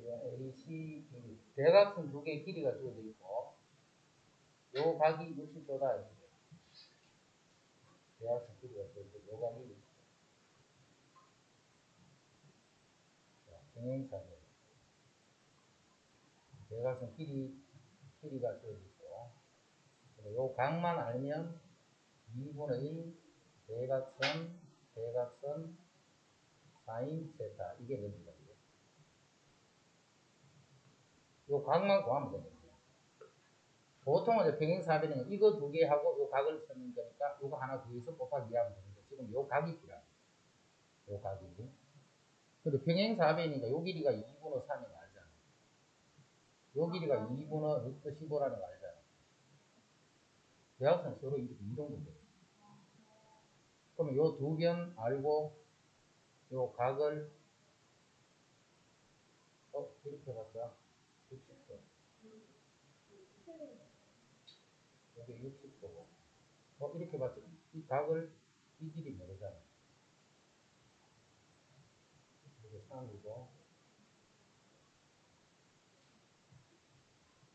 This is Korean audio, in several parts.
AC 대각선 두 개의 길이가 주어져 있고 요 각이 60도다. 대각선 길이가 주어져 있고 요 각이 60도. 평행사변 대각선 길이가 주어져 있고 요 각만 알면 2분의 1 대각선 사인 세타 이게 됩니다. 요 각만 구하면 됩니다. 보통은 이제 평행사변은 이거 두 개 하고 요 각을 쓰는 거니까 요거 하나 더해서 곱하기 하면 되는데 지금 요 각이 필요합니다. 요 각이. 근데 평행사변이니까 요 길이가 2분의 3인 거 알잖아. 요 길이가 2분의 6도 15라는 거 알잖아. 대각선 서로 이동도 돼. 그러면 요 두 변 알고 요 각을 이렇게 해봤자 60도. 여기 60도고. 이렇게 봤자 이 각을 이 길이 모르잖아. 이게 3이고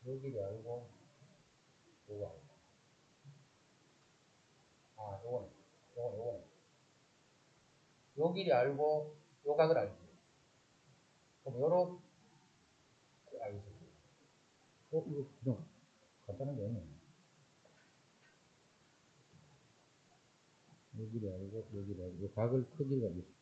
요 길이 알고 요거 알고. 요거네. 요 길이 알고 요 각을 알지. 그럼 요렇게 알겠지. 이거 그냥 간단한 게 아니네. 요 길이 알고 요 길이 알고 요 각을 크기가 60도.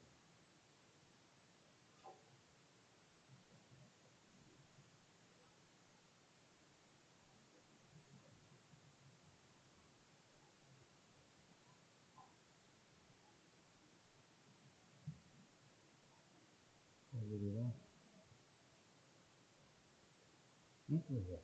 여기가 이거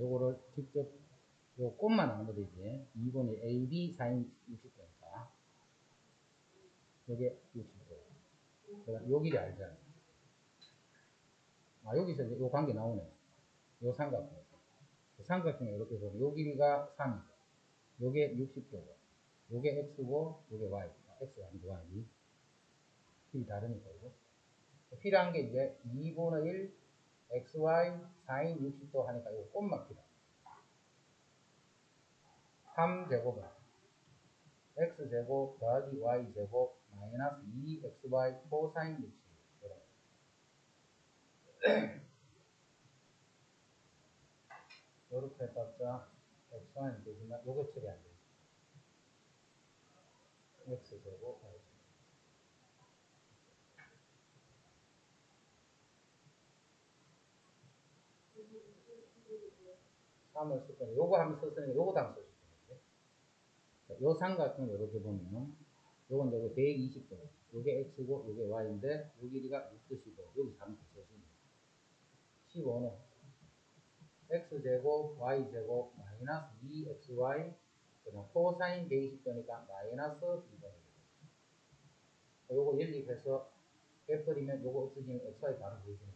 요거를 직접 요 곱만 나누면 되지. 2분의 AB 사인 60도니까 요게 60도. 그럼 요 길이 알잖아. 여기서 이제 요 관계 나오네. 요 삼각형. 삼각형에 이렇게 보면 요 길이가 3이고 요게 60도고 요게 x고 요게 y. x가 아니고 y. 길이 다르니까 이거. 필요한 게 이제 2분의 1 xy 사인 60도 하니까 이거 곱만 필요해. 3제곱은 x제곱 더하기 y제곱 마이너스 2xy 코사인 60. 이렇게 해봤자 xy는 되지만 요거 처리 안 되지. x제곱 y제곱 3을 쓸 거니 요거 한번 썼으니까 요거도 한번 써줄 거예요. 요 삼각형 이렇게 보면 요건 이제 120도 요게 x고 요게 y인데 요 길이가 6도 15 여기 3도 써주면 15는 x제곱 y제곱 마이너스 2xy 그냥 코사인 120도니까 마이너스 2도 요거 연립해서 빼버리면 요거 없어지면 xy 바로 보여주네.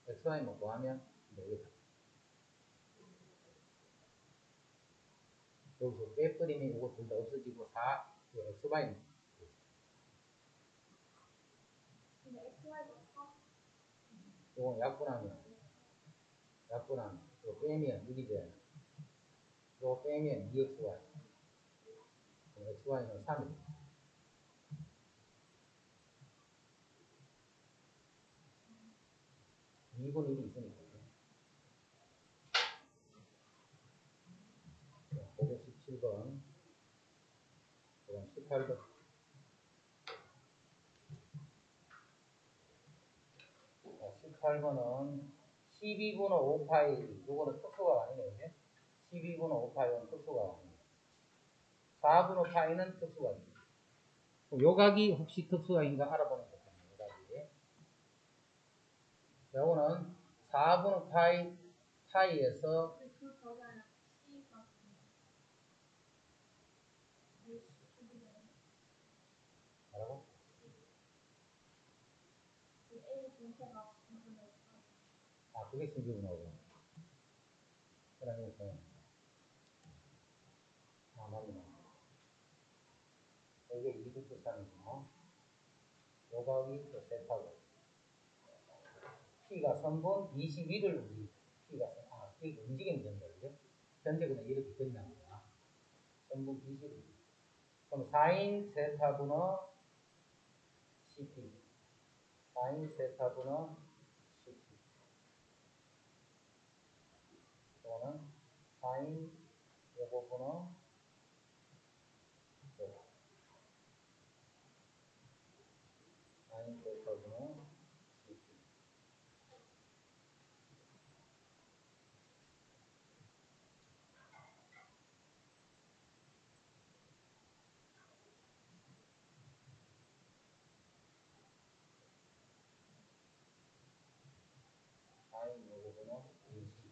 xy만 구하면 모르겠다. 여기서 빼버리면 요거 둘 다 없어지고 4 xy는 요거 약분하면 요 빼면 6이죠. 요 빼면 2xy xy는 3입니다. 2분의 1이 있으니까 517번 그럼 18번 18번은 12분의 5파이 이거는 특수가 아니네. 이제 12분의 5파이는 특수가 아니네. 4분의 파이는 특수가 아니네. 요각이 혹시 특수각인가 알아보는 거죠. 요각이. 요거는 4분의 파이에서 뭐라고? 아, 그게 신기분하고. 그러니까, 아, 맞네. 이게 2루트 3이고, 요각이 또 세타고, P가 선분 22를 우리, P가 움직이면 된다, 그죠? 현재 그냥 이렇게 끝난 거야. 선분 22. 그럼 사인 세타분의 CP. 사인 세타분의 CP. 또는 사인 요거분의 사인 세타분의 CP. 사인 요거분의 AC.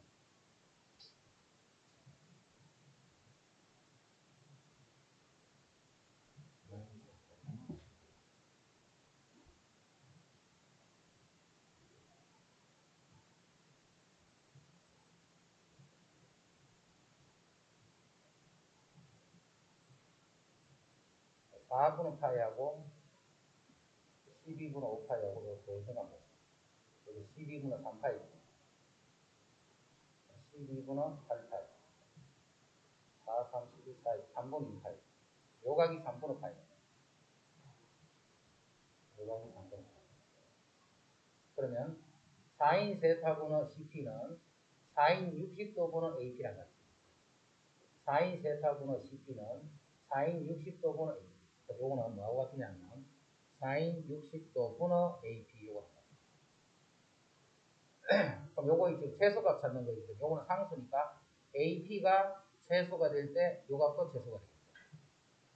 4분의 파이하고 12분의 5파이하고 더해서갑니다. 여기 12분의 3파이, 12분의 8파이, 4, 3, 12, 4, 3분의 2파이. 요각이 3분의 파이. 요각이 3분의 파이. 그러면 사인 세타분의 CP는 사인 60도분의 AP랑 같습니다. 사인 세타분의 CP는 사인 60도분의 AP. 요거는 뭐하고 같으냐면 사인 60도분의 AP 요거. 그럼 요거 이제 최소값 찾는 거거든요. 요거는 상수니까 AP가 최소가 될 때 요 값도 최소가 되겠죠.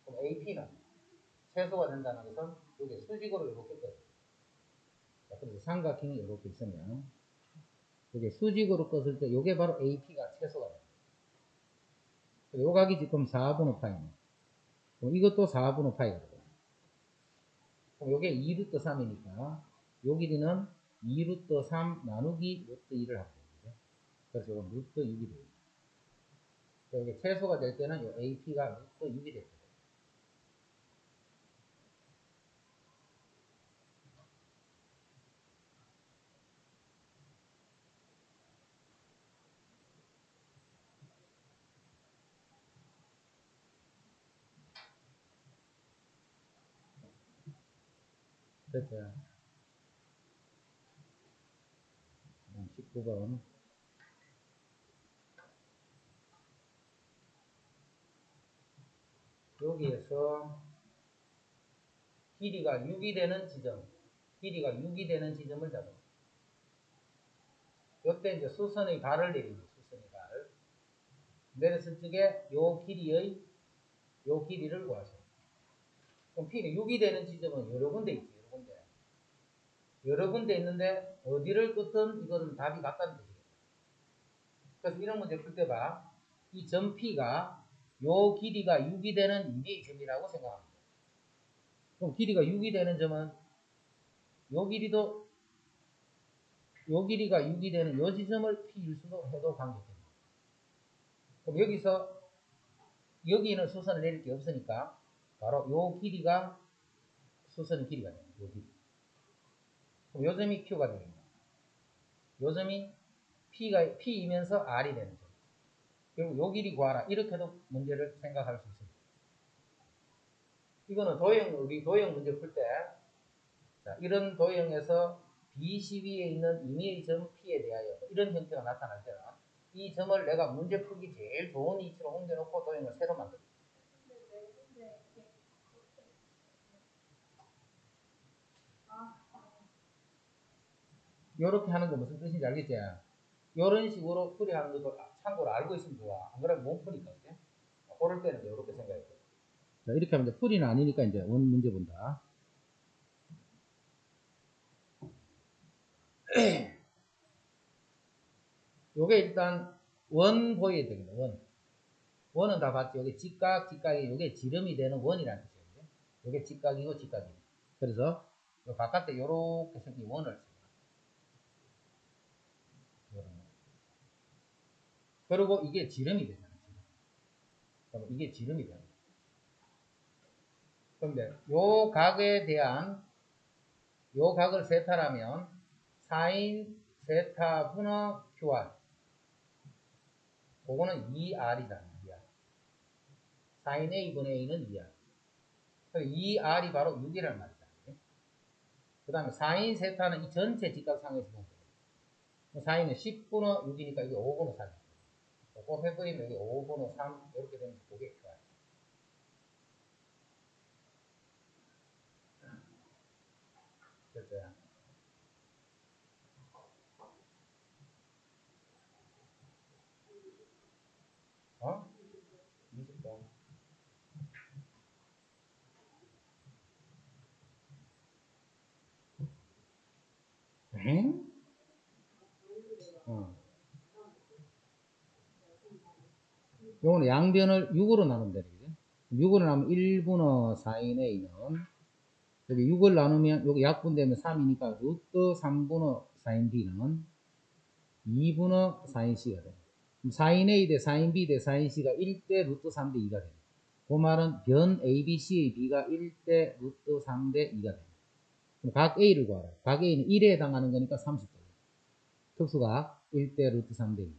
그럼 AP는 최소가 된다는 것은 요게 수직으로 이렇게 떠요. 그래서 삼각형이 이렇게 있으면 요게 수직으로 껐을 때 요게 바로 AP가 최소가 됩니다. 요 각이 지금 4분의 파이네. 그럼 이것도 4분의 파이가 되고. 그럼 요게 2루트 3이니까 요 길이는 2루트 3 나누기 루트 2를 하면 됩니다. 그래서 요건 루트 6이 됩니다. 이게 최소가 될 때는 요 AP가 루트 6이 됩니다. 됐죠. 19번. 여기에서 길이가 6이 되는 지점, 길이가 6이 되는 지점을 잡아요. 이때 이제 수선의 발을 내립니다. 수선의 발. 내렸을 적에 요 길이를 구하세요. 그럼 P는 6이 되는 지점은 여러 군데 있죠. 여러 군데. 여러 군데 있는데 어디를 끄든 이거는 답이 같다는 뜻이에요. 그래서 이런 문제 풀 때 봐. 이 점 P가 요 길이가 6이 되는 2개의 점이라고 생각합니다. 그럼 길이가 6이 되는 점은 요 길이가 6이 되는 요 지점을 P일 수도 해도 관계됩니다. 그럼 여기서 여기는 수선을 내릴 게 없으니까 바로 요 길이가 수선의 길이가 됩니다. 요 길이. 그럼 요 점이 Q가 됩니다. 요 점이 P이면서 R이 되는 점. 그리고 요 길이 구하라. 이렇게도 문제를 생각할 수 있습니다. 이거는 우리 도형 문제 풀 때, 자, 이런 도형에서 BCB에 있는 임의의 점 P에 대하여 이런 형태가 나타날 때는 이 점을 내가 문제 풀기 제일 좋은 위치로 옮겨놓고 도형을 새로 만듭니다. 요렇게 하는 거 무슨 뜻인지 알겠지? 요런 식으로 풀이하는 것도 참고로 알고 있으면 좋아. 안 그러면 못 푸니까, 그지? 그럴 때는 이렇게 생각해. 자, 이렇게 하면 이제 풀이는 아니니까 이제 원 문제 본다. 요게 일단 원 보여야 되겠네, 원. 원은 다 봤죠? 요게 직각이 요게 지름이 되는 원이라는 뜻이에요. 요게 직각이고 직각이에요. 그래서 요 바깥에 요렇게 생긴 원을 씁니다. 그리고 이게 지름이 되잖아요. 그럼 이게 지름이 돼요. 그런데 요 각에 대한 요 각을 세타라면 사인 세타 분의 QR 그거는 2R이잖아요. 2R. 사인 A분의 A는 2R. 2R이 바로 6이라는 말이잖아요. 그 다음에 사인 세타는 이 전체 직각상에서 보면 돼요. 사인은 10분의 6이니까 이게 5분의 3. 곱해버리면 여기 5분의 3 이렇게 되면 그게 QR. 됐어요. 어? 20번. 엥? 어. 요거는 양변을 6으로 나누면 되는 거죠. 6으로 나누면 1분의 4인의 A는 여기 6을 나누면 여기 약분되면 3이니까 루트 3분의 4인 B는 2분의 4인 C가 돼요. 4인 A 대 4인 B 대 4인 C가 1대 루트 3대 2가 돼요. 그 말은 변 ABC의 B가 1대 루트 3대 2가 돼요. 그럼 각 A를 구하라. 각 A는 1에 해당하는 거니까 30도. 특수각 1대 루트 3대 2.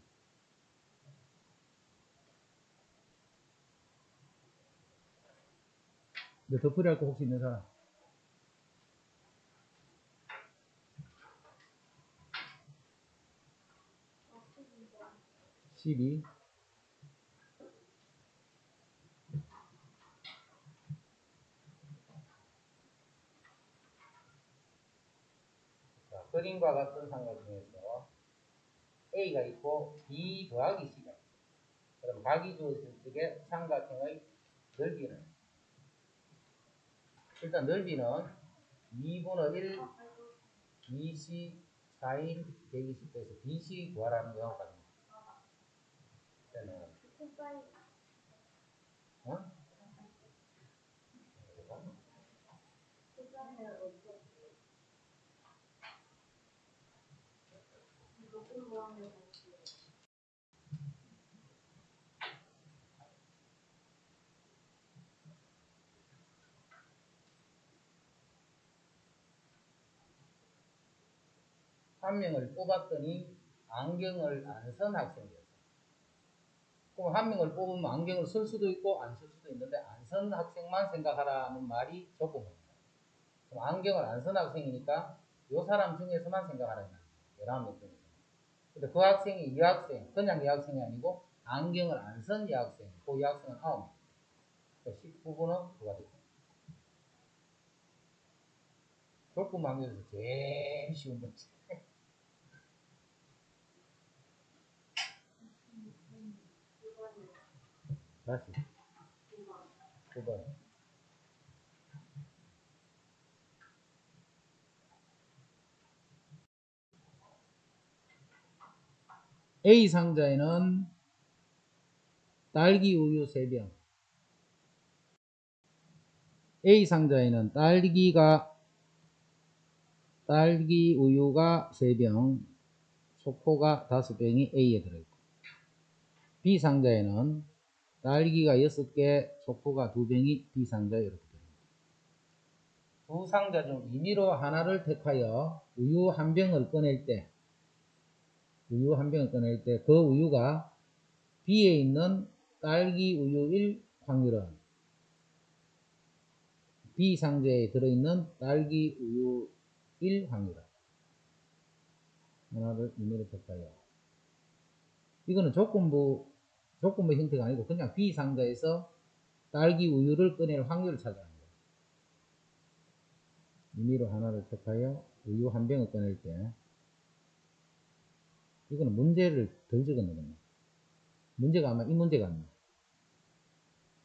근데 덧풀이 할 거 혹시 있는 사람? 12. 자, 그림과 같은 삼각형에서 A가 있고 B 더하기 C가 있고 그럼 각이 주어질 적에 삼각형의 넓이는 일단 넓이는 2분의 1 BC 4인 120도에서 BC 구하라는 거거든요. 어? 한 명을 뽑았더니 안경을 안 쓴 학생이었어요. 그럼 한 명을 뽑으면 안경을 쓸 수도 있고 안 쓸 수도 있는데 안 쓴 학생만 생각하라는 말이 조건입니다. 그럼 안경을 안 쓴 학생이니까 이 사람 중에서만 생각하라는 거예요. 11명 중에서. 근데 그 학생이 이 학생, 그냥 이 학생이 아니고 안경을 안 쓴 이 학생, 그 이 학생은 9명. 19분은 그가 됐다. 조건 방에서 제일 쉬운 문제. 다시 9번. A 상자에는 딸기 우유 3병. A 상자에는 딸기 우유가 3병, 초코가 5병이 A에 들어있고, B 상자에는 딸기가 6개, 초코가 2병이 B 상자에 이렇게 들어있습니다. 두 상자 중 임의로 하나를 택하여 우유 한 병을 꺼낼 때, 그 우유가 B에 있는 딸기 우유일 확률은 B 상자에 들어있는 딸기 우유일 확률은 하나를 임의로 택하여. 이거는 조건부 형태가 아니고 그냥 B 상자에서 딸기 우유를 꺼낼 확률을 찾아가는 거예요. 임의로 하나를 택하여 우유 한 병을 꺼낼 때 이거는 문제를 덜 적었는 겁니다. 문제가 아마 이 문제가 아니에요.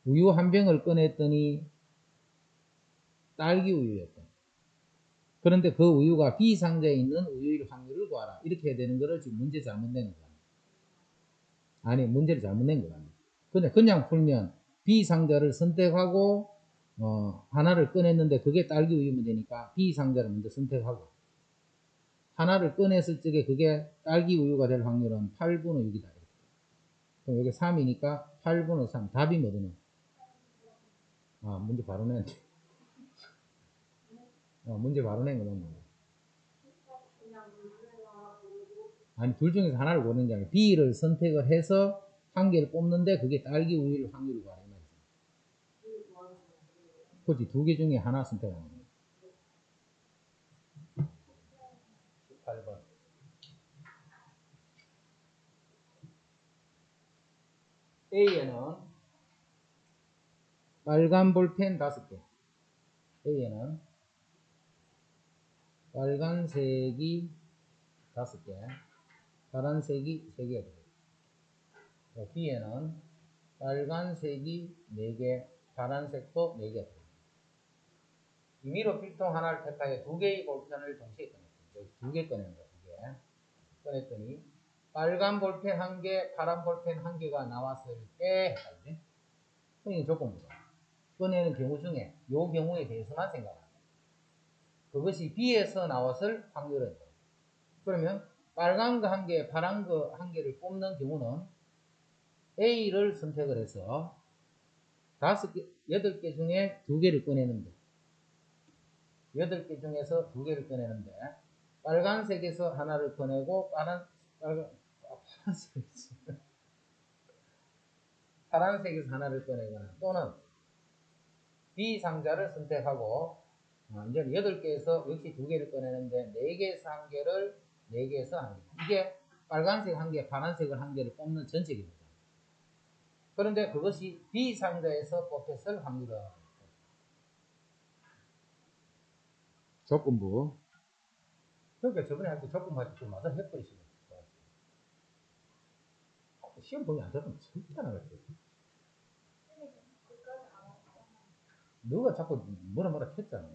우유 한 병을 꺼냈더니 딸기 우유였다. 그런데 그 우유가 B 상자에 있는 우유일 확률을 구하라. 이렇게 해야 되는 거를 지금 문제 잘못 낸 거야. 아니, 문제를 잘못 낸 거야. 그냥 풀면 B 상자를 선택하고 하나를 꺼냈는데 그게 딸기 우유면 되니까 B 상자를 먼저 선택하고 하나를 꺼냈을 적에 그게 딸기 우유가 될 확률은 8분의 6이다. 그럼 여기 3이니까 8분의 3. 답이 뭐더냐? 아, 문제 바로 낸. 문제 바로 낸 거 맞나? 아니, 둘 중에서 하나를 고르는 게 아니라 B를 선택을 해서 한 개를 뽑는데 그게 딸기 우유를 확률을 구하라. 그렇지, 두 개 중에 하나 선택하는 거야. 18번. A에는 빨간 볼펜 5개. A에는 빨간색이 5개, 파란색이 3개. B에는 빨간색이 4개, 파란색도 4개. 임의로 필통 하나를 택하여 2개의 볼펜을 동시에 꺼냈어요. 2개 꺼낸 거야, 2개. 꺼냈더니 빨간 볼펜 1개, 파란 볼펜 1개가 나왔을 때 이건 조건부죠. 꺼내는 경우 중에 이 경우에 대해서만 생각합니다. 그것이 B에서 나왔을 확률은 그러면 빨간 거 1개, 파란 거 1개를 뽑는 경우는 A를 선택을 해서 5개, 8개 중에 2개를 꺼내는데 8개 중에서 2개를 꺼내는데 빨간색에서 하나를 꺼내고 파란색에서 하나를 꺼내거나 또는 B 상자를 선택하고 이제 8개에서 역시 2개를 꺼내는데 4개에서 1개를 4개에서 1개. 이게 빨간색 1개, 파란색을 1개를 뽑는 전체입니다. 그런데 그것이 B 상자에서 뽑혔을 확률은 조건부. 그러니까 저번에 할 때 조건부 할 때 좀 맞아 해버리시면 시험 보면 안 되면 절대 안 하겠어요. 누가 자꾸 뭐라 했잖아.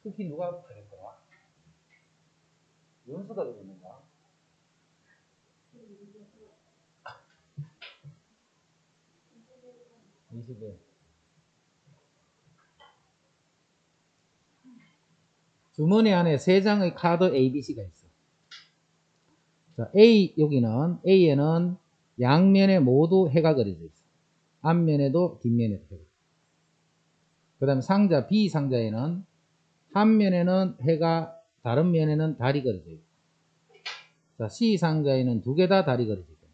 특히 누가 그랬더라. 윤수가 그랬는가? 20일. 주머니 안에 3장의 카드 ABC가 있어. 자, 여기는 A에는 양면에 모두 해가 그려져 있어. 앞면에도 뒷면에도 해가. 그 다음에 상자 B 상자에는 한 면에는 해가, 다른 면에는 달이 그려져 있고. 자, C 상자에는 2개 다 달이 그려져 있고.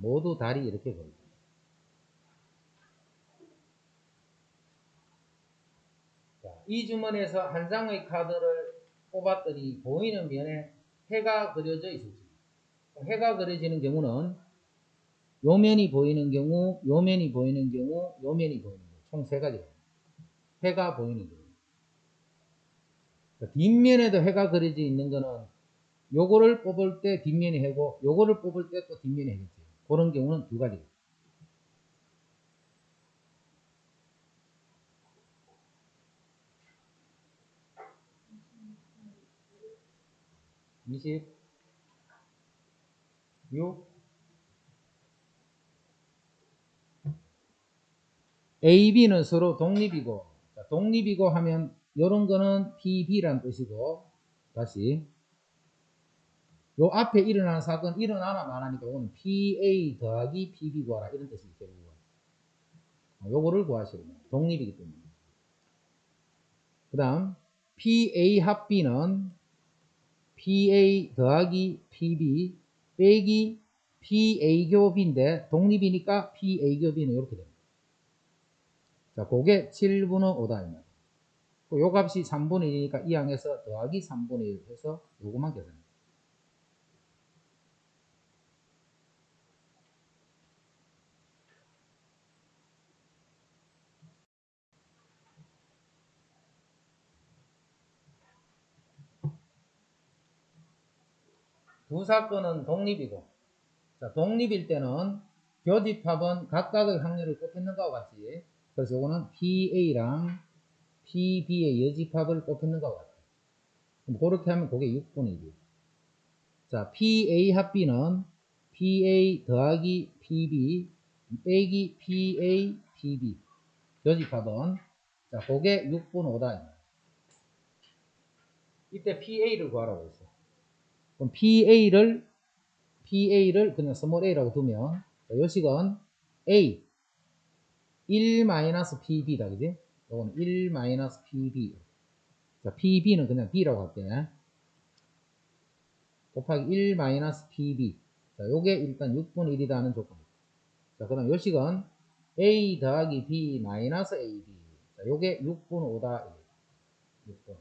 모두 달이 이렇게 그려져 있고. 자, 이 주머니에서 한 장의 카드를 뽑았더니 보이는 면에 해가 그려져 있었지. 해가 그려지는 경우는 요 면이 보이는 경우, 요 면이 보이는 경우, 요 면이 보이는 경우. 총 3가지가 해가 보이는 경우. 뒷면에도 해가 그려져 있는 거는 요거를 뽑을 때 뒷면이 해고 요거를 뽑을 때 또 뒷면이 해겠지. 그런 경우는 2가지. 26 A, B는 서로 독립이고, 독립이고 하면 요런 거는 PB란 뜻이고, 다시 요 앞에 일어나는 사건 일어나나 마나니까 이거는 PA 더하기 PB 구하라 이런 뜻이 있겠고, 요거를 구하시면 돼요. 독립이기 때문에. 그 다음 PA 합 B는 PA 더하기 PB 빼기 PA 교 B인데 독립이니까 PA 교 B는 이렇게 됩니다. 자, 그게 7분의 5다. 요 값이 3분의 1이니까 이 항에서 더하기 3분의 1 해서 요것만 계산합니다. 두 사건은 독립이고, 자, 독립일 때는 교집합은 각각의 확률을 곱했는 것과 같지. 그래서 요거는 PA랑 PB의 여집합을 곱했는 것과 같아요. 그럼 그렇게 하면 그게 6분의 1이에요. 자, PA 합 B는 PA 더하기 PB 빼기 PA PB 여집합은 자, 그게 6분의 5다. 이때 PA를 구하라고 했어. 그럼 PA를 그냥 스몰 a라고 두면 요식은 A 1-PB다 그지? 요거는 1-PB. 자, PB는 그냥 B라고 할게. 곱하기 1-PB. 자, 요게 일단 6분의 1이라는 조건입니다. 자, 그 다음 요식은 A 더하기 B 마이너스 AB. 자, 요게 6분의 5다. 6분.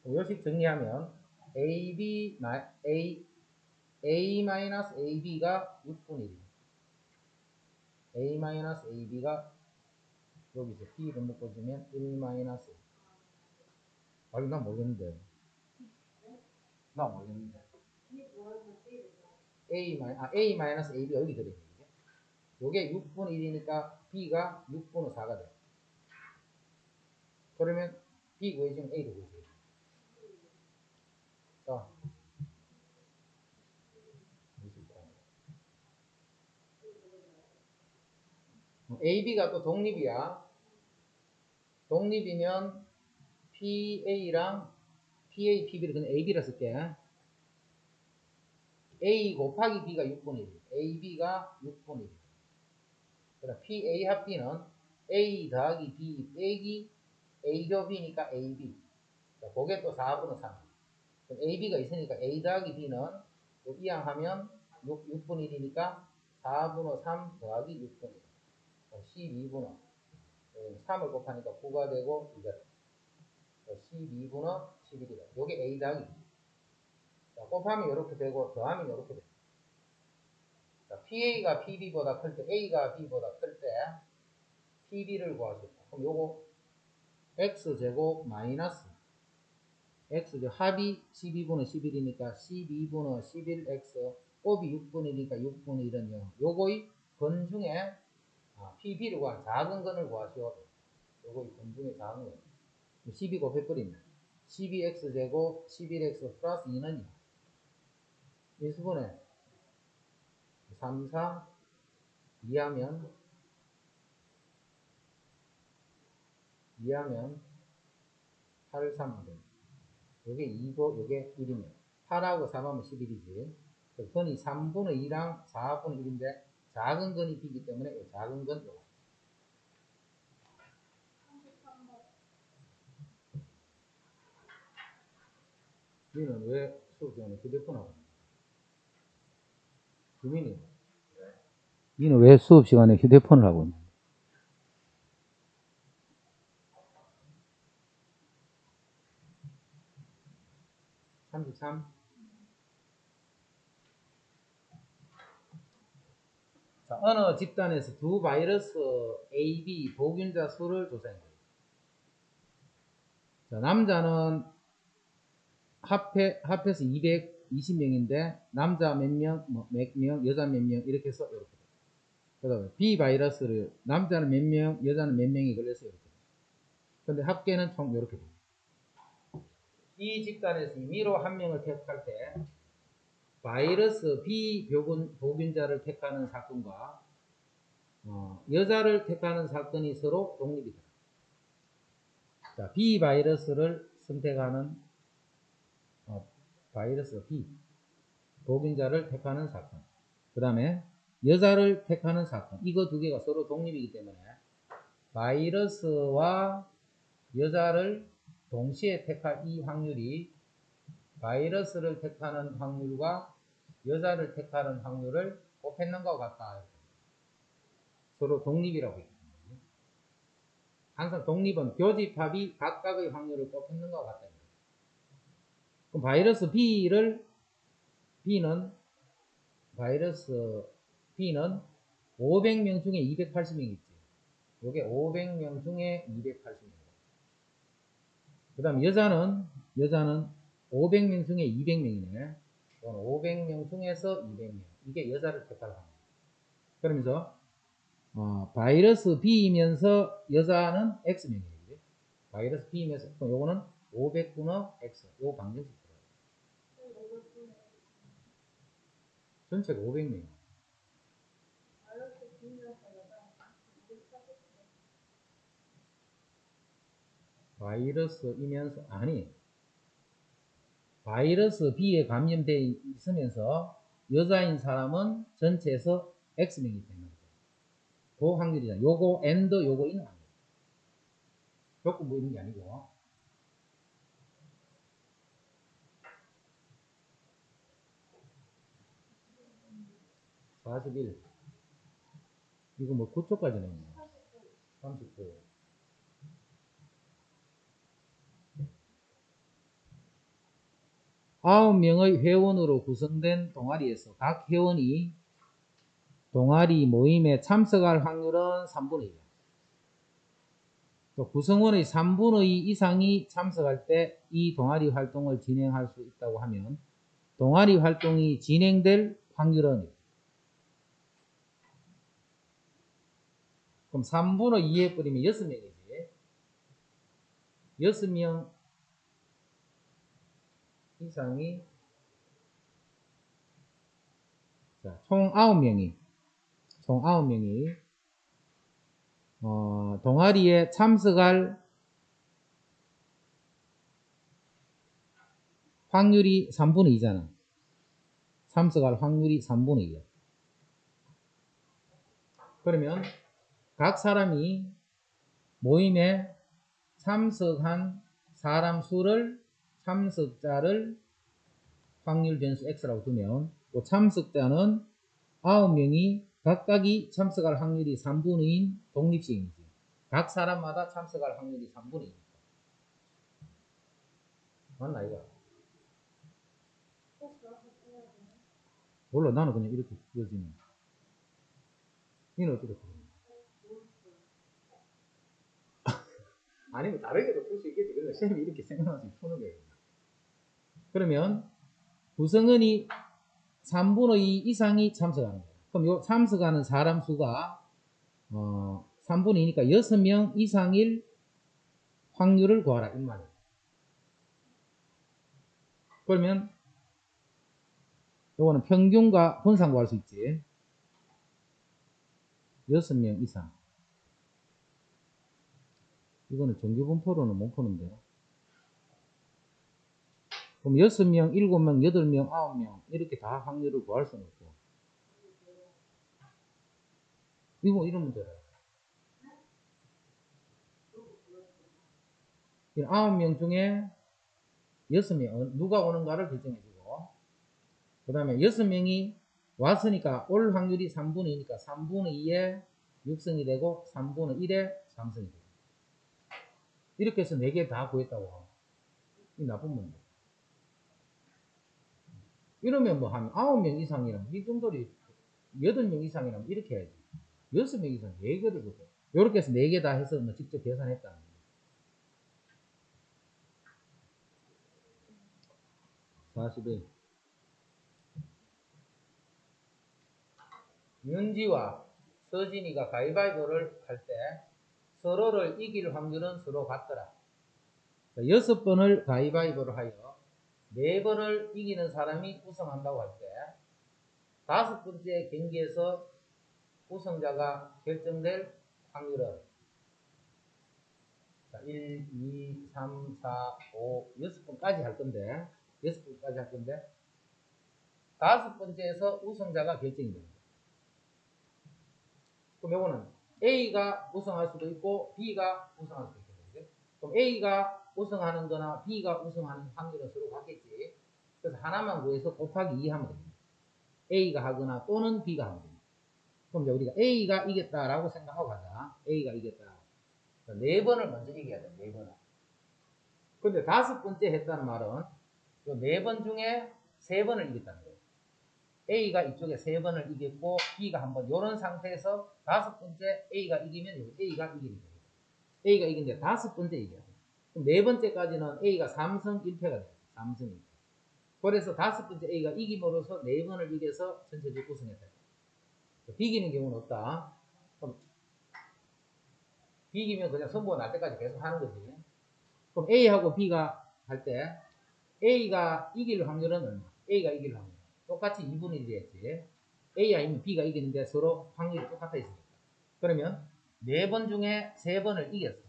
요식 정리하면 A-AB가 6분의 1. A-AB가 여기서 B를 묶어주면 1-1. 아니, 나 모르겠는데. A-AB가 여기 들어있는 거죠. 요게 6분의 1이니까 B가 6분의 4가 돼. 그러면 B 구해주면 A도 구해줘야 돼. 자, AB가 또 독립이야. 독립이면 PA랑 PA, PB를 그냥 AB라 쓸게. A 곱하기 B가 6분의 1. AB가 6분의 1. 그럼 PA 합 B는 A 더하기 B 빼기 A 조 B니까 AB. 자, 그게 또 4분의 3. 그럼 AB가 있으니까 A 더하기 B는 이항하면 6분의 1이니까 4분의 3 더하기 6분의 1. 12분의 3을 곱하니까 9가 되고 이제 12분의 11이다. 요게 A 더하기 B. 자, 곱하면 이렇게 되고 더하면 이렇게 됩니다. 자, PA가 PB보다 클 때, A가 B보다 클 때 PB를 구하겠다. 그럼 요거 X제곱 마이너스 X 합이 12분의 11이니까 12분의 11X 곱이 6분의 1이니까 6분의 1은 0. 요거의 근 중에 PB를 구한 작은 근을 구하시오. 요거의 근 중에 작은 근. 12 곱해버리면 12X제곱 11X 플러스 2는 2. 인수분해 3, 4 2하면 8, 3 돼. 요게 2고 요게 1이면 8하고 3하면 11이지. 근이 3분의 2랑 4분의 1인데 작은 근이 B이기 때문에 이 작은 근 요거. 니는 왜 수업 시간에 휴대폰 하고 있냐? 주민이 니는 왜 수업 시간에 휴대폰을 하고 있냐? 33. 자, 어느 집단에서 두 바이러스 A, B 보균자 수를 조사한 거예요. 자, 남자는 합해서 220명인데 남자 몇 명, 몇 명, 여자 몇 명 이렇게 해서 이렇게. 그다음에 B 바이러스를 남자는 몇 명, 여자는 몇 명이 걸려서 이렇게. 근데 합계는 총 이렇게 됩니다. 이 집단에서 임의로 한 명을 택할 때 바이러스 B 보균자를 택하는 사건과 여자를 택하는 사건이 서로 독립이다. 자, B 바이러스를 선택하는 바이러스 B 보균자를 택하는 사건. 그 다음에 여자를 택하는 사건. 이거 두 개가 서로 독립이기 때문에 바이러스와 여자를 동시에 택할 이 확률이 바이러스를 택하는 확률과 여자를 택하는 확률을 곱했는 것 같다. 서로 독립이라고 했습니다. 항상 독립은 교집합이 각각의 확률을 곱했는 것 같다. 그럼 바이러스 바이러스 B는 500명 중에 280명 있지. 요게 500명 중에 280명. 그 다음 여자는 500명 중에 200명이네. 500명 중에서 200명. 이게 여자를 택할 확률. 그러면서 바이러스 B이면서 여자는 X명이에요. 바이러스 B이면서 요거는 500분의 X. 요거 방정식 들어가요. 전체가 500명. 바이러스 B에 감염되어 있으면서 여자인 사람은 전체에서 X명이 되는 거죠. 그 확률이잖아요. 요거 and 요거 있는 확률. 조건 뭐 있는 게 아니고. 41. 이거 뭐 9초까지 나오네. 39. 아홉 명의 회원으로 구성된 동아리에서 각 회원이 동아리 모임에 참석할 확률은 3분의 1. 또 구성원의 3분의 2 이상이 참석할 때 이 동아리 활동을 진행할 수 있다고 하면 동아리 활동이 진행될 확률은, 그럼 3분의 2에 뿌리면 6명이지. 6명 이상이, 자, 총 9명이 동아리에 참석할 확률이 3분의 2잖아. 참석할 확률이 3분의 2야. 그러면 각 사람이 모임에 참석한 사람 수를, 참석자를 확률 변수 x라고 두면, 또 참석자는 9명이 각각이 참석할 확률이 3분의 2인 독립식이지. 각 사람마다 참석할 확률이 3분의 2니까. 맞나 이거? 몰라, 나는 그냥 이렇게 그려지네. 니는 어떻게 풀어? 아니면 다르게도 풀 수 있겠지. 그래서 쌤이 이렇게 생각하면서 푸는 거예요. 그러면 구성원이 3분의 2 이상이 참석하는 거예요. 그럼 요 참석하는 사람 수가 3분의 2니까 6명 이상일 확률을 구하라 이 말이에요. 그러면 요거는 평균과 분산 구할 수 있지. 6명 이상. 이거는 정규분포로는 못 푸는데. 그럼 6명, 7명, 8명, 9명 이렇게 다 확률을 구할 수는 없고. 이거 이런 문제라. 9명 중에 6명 누가 오는가를 결정해주고, 그 다음에 6명이 왔으니까 올 확률이 3분의 2니까 3분의 2에 6성이 되고 3분의 1에 3성이 되고, 이렇게 해서 4개 다 구했다고. 이 나쁜 문제. 이러면 뭐 한 9명 이상이라면, 이 정도로 8명 이상이라면 이렇게 해야지. 6명 이상 4개를 주고, 이렇게 해서 4개 다 해서 뭐 직접 계산했다는 거예요. 41. 윤지와 서진이가 가위바위보를 할 때 서로를 이길 확률은 서로 같더라. 6번을 가위바위보를 하여 4번을 이기는 사람이 우승한다고 할 때 5번째 경기에서 우승자가 결정될 확률은, 1, 2, 3, 4, 5, 6번까지 할 건데, 6번까지 할 건데, 5번째에서 우승자가 결정이 됩니다. 그럼 요거는 A가 우승할 수도 있고 B가 우승할 수도 있겠는데, 그럼 A가 우승하는 거나 B가 우승하는 확률은 서로 같겠지. 그래서 하나만 구해서 곱하기 2 하면 됩니다. A가 하거나 또는 B가 하면 됩니다. 그럼 이제 우리가 A가 이겼다라고 생각하고 가자. A가 이겼다. 4번을 먼저 이겨야 돼. 4번을. 근데 5번째 했다는 말은 요 4번 중에 3번을 이겼다는 거예요. A가 이쪽에 3번을 이겼고 B가 한 번, 이런 상태에서 5번째 A가 이기면 A가 이기는 거예요. A가 이긴데 5번째 이겨요. 그럼 4번째까지는 A가 3승 1패가 돼요. 3승 1패. 그래서 5번째 A가 이김으로써 4번을 이겨서 전체적으로 우승했다. 비기는 경우는 없다. 그럼 비기면 그냥 선보가 날 때까지 계속 하는 거지. 그럼 A하고 B가 할 때 A가 이길 확률은 얼마? A가 이길 확률. 똑같이 2분의 1이 했지. A 아니면 B가 이기는데 서로 확률이 똑같아 있으니까. 그러면 4번 중에 3번을 이겼어.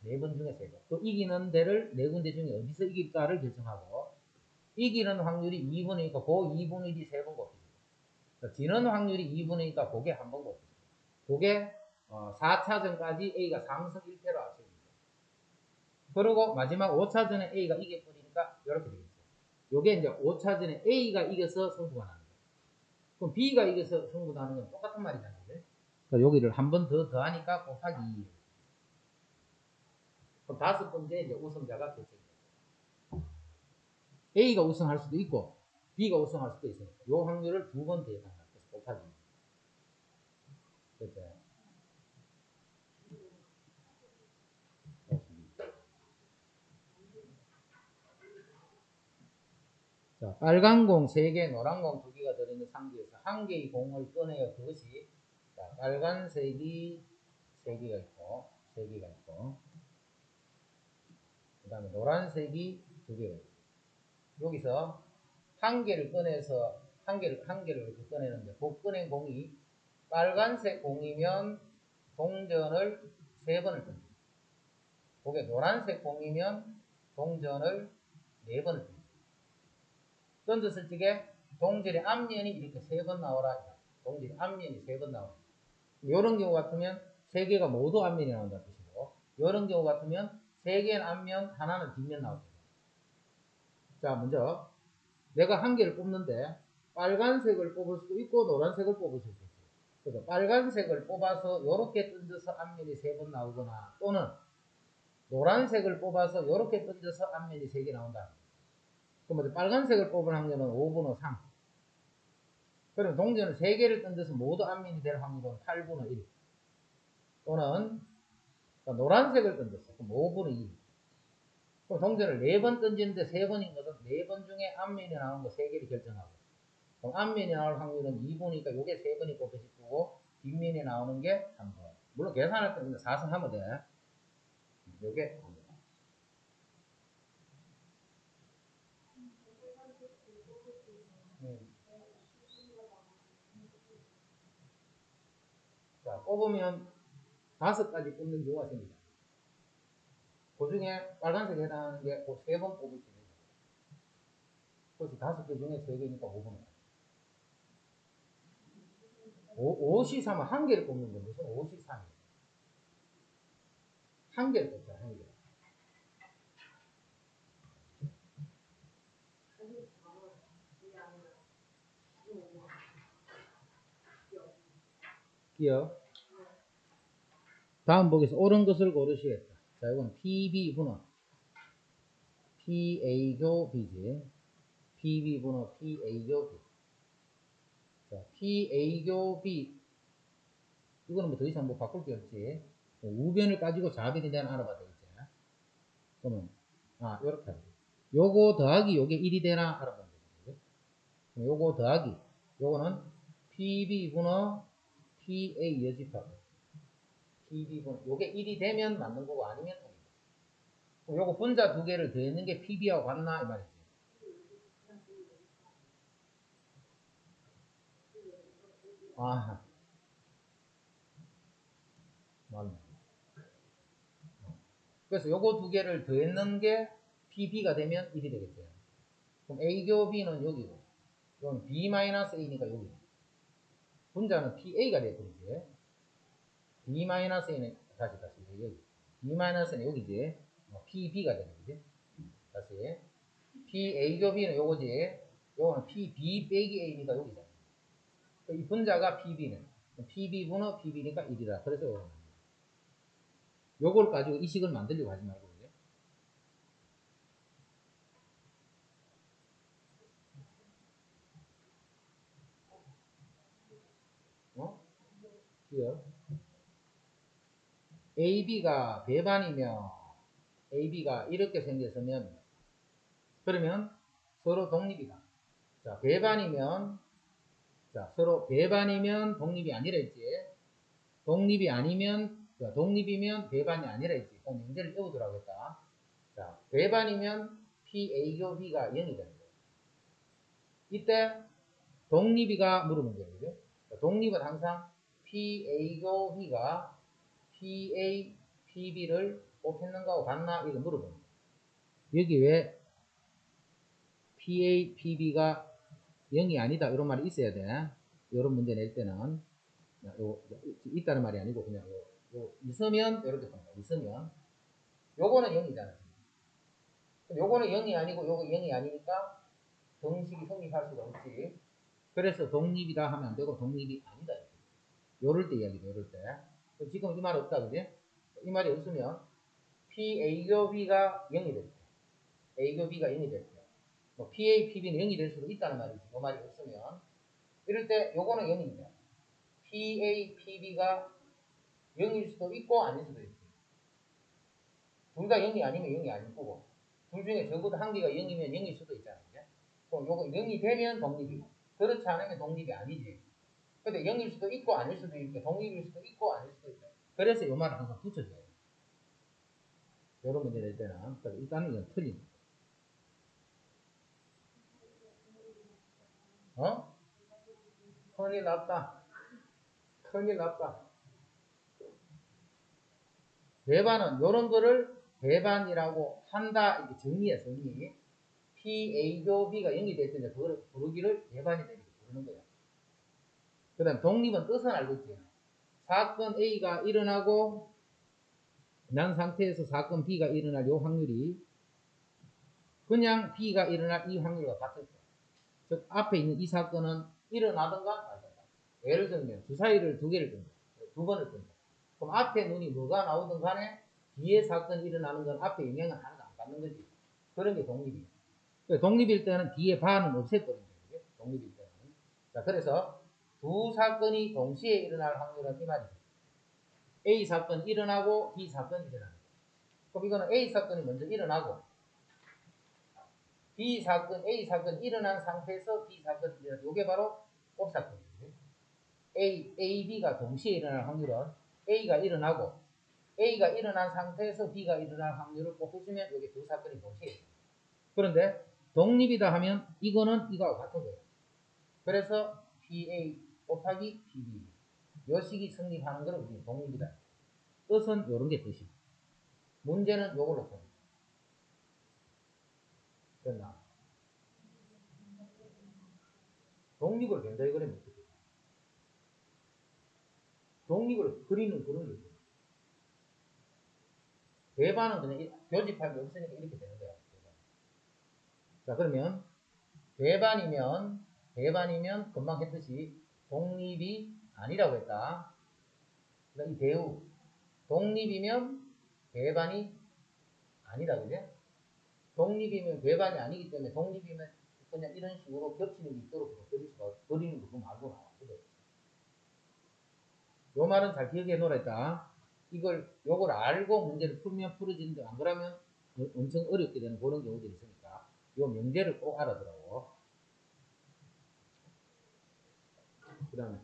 4번 중에 3번. 또 이기는 데를 4군데 중에 어디서 이길까를 결정하고, 이기는 확률이 2분의 1이니까 그 2분의 1이 3번 곱해주고, 지는 확률이 2분의 2니까 그게 한번 보세요. 그게 4차전까지 A가 3승 1패로 앞서입니다. 그리고 마지막 5차전에 A가 이겨버리니까 이렇게 되겠죠. 요게 이제 5차전에 A가 이겨서 승부가 나는 거예요. 그럼 B가 이겨서 승부 나는 건 똑같은 말이잖아요. 그러니까 여기를 한 번 더 더하니까 곱하기 2. 그럼 다섯 번째 이제 우승자가 결정돼요. A가 우승할 수도 있고 B가 우승할 수도 있어요. 요 확률을 두 번 대입한다. 그래서 곱하기 2. 그렇죠. 자, 빨간 공 3개, 노란 공 2개가 들어있는 상지에서 한 개의 공을 꺼내어 그것이 자, 빨간색이 3개가 있고 그 다음에 노란색이 2개가 있고 여기서 한 개를 꺼내서 한 개를 이렇게 꺼내는데 그 꺼낸 공이 빨간색 공이면 동전을 3번을 던집니다. 그게 노란색 공이면 동전을 4번을 던집니다. 던졌을 적에 동전의 앞면이 이렇게 3번 나오라. 동전의 앞면이 3번 나오라. 이런 경우 같으면 3개가 모두 앞면이 나온다는 뜻이고, 이런 경우 같으면 3개는 앞면, 하나는 뒷면 나옵니다. 자, 먼저 내가 한 개를 뽑는데 빨간색을 뽑을 수도 있고 노란색을 뽑을 수도 있어요. 그래서 빨간색을 뽑아서 이렇게 던져서 앞면이 3번 나오거나 또는 노란색을 뽑아서 이렇게 던져서 앞면이 3개 나온다. 그럼 빨간색을 뽑을 확률은 5분의 3. 그럼 동전을 3개를 던져서 모두 앞면이 될 확률은 8분의 1. 또는 노란색을 던졌어. 그럼 5분의 2. 그럼 동전을 4번 던지는데 3번인 것은 4번 중에 앞면이 나오는 거 3개를 결정하고. 그럼 앞면이 나올 확률은 2분이니까 요게 3번이 곱해질 거고 뒷면이 나오는 게 3번. 물론 계산할 때 4승 하면 돼. 요게 자, 뽑으면 5가지 뽑는 경우가 생깁니다. 그 중에 빨간색에 해당하는 게 그 3번 뽑을 수 있는 거예요. 그래서 5개 중에 3개니까 5번. 5C3은 한 개를 뽑는 거 무슨 5C3이에요. 한 개를 뽑자, 한 개. 기억. 다음 보기에서 옳은 것을 고르시겠다. 자, 이건 PB 분호. PA교 B지. PB 분호 PA교 B. 자, PA교 B. 이거는 뭐 더 이상 뭐 바꿀 게 없지. 우변을 가지고 좌변에 대한 알아봐야 되겠지. 그러면, 요렇게 하죠. 요거 더하기 요게 1이 되나 알아보면 되겠지. 그럼 요거 더하기. 요거는 PB 분호 PA 여집합. PB 분호. 요게 1이 되면 맞는 거고 아니면 아니다. 그럼 요거 분자 두 개를 더했는 게 PB하고 같나 이 말이지. 아, 맞네. 그래서 요거 두 개를 더했는 게 PB가 되면 1이 되겠죠. 그럼 A교 B는 여기고, 이건 B-A니까 여기. 분자는 PA가 되버리지. B-A는 다시 여기. B-A는 여기지. PB가 되는 거지. 다시. PA교 B는 요거지. 요거는 PB 빼기 A니까 여기잖아. 이 분자가 PB는. PB분의 PB니까 1이다. 그래서 요거는. 요걸 가지고 이 식을 만들려고 하지 말고. 기억. AB가 배반이면 AB가 이렇게 생겼으면 그러면 서로 독립이다. 자, 배반이면 자, 서로 배반이면 독립이 아니라 했지. 독립이 아니면 독립이면 배반이 아니라 했지. 꼭 명제를 외우더라고 했다. 자, 배반이면 PA교 B가 0이 되는 거예요. 이때 독립이가 물어본 거예요. 독립은 항상 PA교 B가 PA, PB를 곱했는가하고 같나? 이거 물어보는 거예요. 여기 왜 PA, PB가 0이 아니다 이런 말이 있어야 돼. 이런 문제 낼 때는 있다는 말이 아니고 그냥 있으면 이렇게 봅니다. 있으면 요거는 0이잖아요. 요거는 0이 아니고 요거 0이 아니니까 정식이 성립할 수가 없지. 그래서 독립이다 하면 안 되고 독립이 아니다. 요럴 때 이야기죠. 요럴 때. 지금 이 말 없다 그지? 이 말이 없으면 P A교 B가 0이 될 때, A교 B가 0이 될 때, 뭐 P A P B는 0이 될 수도 있다는 말이지. 그 말이 없으면 이럴 때 요거는 0입니다. P A P B가 0일 수도 있고 아닐 수도 있고. 둘 다 0이 아니면 0이 아닐 거고, 둘 중에 적어도 한 개가 0이면 0일 수도 있잖아요. 그럼 요거 0이 되면 독립이고, 그렇지 않으면 독립이 아니지. 근데 0일 수도 있고 아닐 수도 있고, 독립일 수도 있고 아닐 수도 있다. 그래서 요 말을 항상 붙여줘야 돼요. 요런 문제 낼 때는. 일단은 이건 틀립니다. 어? 큰일 났다. 큰일 났다. 배반은 요런 거를 배반이라고 한다. 이렇게 정리해, 정리. P, A교 B가 0이 됐을 때 그거를 부르기를 배반이다. 이렇게 부르는 거야. 그 다음 독립은 뜻은 알고 있지. 사건 A가 일어나고 난 상태에서 사건 B가 일어날 요 확률이 그냥 B가 일어날 이 확률과 같을 거야. 즉 앞에 있는 이 사건은 일어나든가 말든가. 예를 들면 주사위를 두 개를 뜬다. 두 번을 뜬다. 그럼 앞에 눈이 뭐가 나오든 간에 뒤에 사건이 일어나는 건 앞에 영향을 하나도 안 받는 거지. 그런 게 독립이에요. 독립일 때는 뒤에 반은 없애버린다. 독립일 때는. 자, 그래서 두 사건이 동시에 일어날 확률은 이 말이죠. A 사건이 일어나고 B 사건이 일어나는 거예요. 그럼 이거는 A 사건이 먼저 일어나고 B 사건, A 사건이 일어난 상태에서 B 사건이 일어나는 이게 바로 곱사건이에요. A, B가 동시에 일어날 확률은 A가 일어나고 A가 일어난 상태에서 B가 일어날 확률을 곱해주면 여기 두 사건이 동시에 일어나요. 그런데 독립이다 하면 이거는 이거와 같은 거예요. 그래서 PA 곱하기 PB 요 식이 성립하는 것을 우리 독립이다. 뜻은 이런 게 뜻이고 문제는 요걸로 봅니다. 됐나? 독립을 굉장히 그리면 어떻게 돼? 독립을 그리는 그런 게 있어요. 배반은 그냥 교집합이 없으니까 이렇게 되는 거야. 자, 그러면 배반이면 금방 했듯이 독립이 아니라고 했다. 그러니까 이 대우 독립이면 배반이 아니다, 그죠? 독립이면 배반이 아니기 때문에 독립이면 그냥 이런 식으로 겹치는 게 있도록 그리는 거 말고 나왔거든. 요 말은 잘 기억해 놓으랬다. 요걸 알고 문제를 풀면 풀어지는데 안 그러면 엄청 어렵게 되는 그런 경우들이 있으니까 요 명제를 꼭 알아두라고. 그 다음에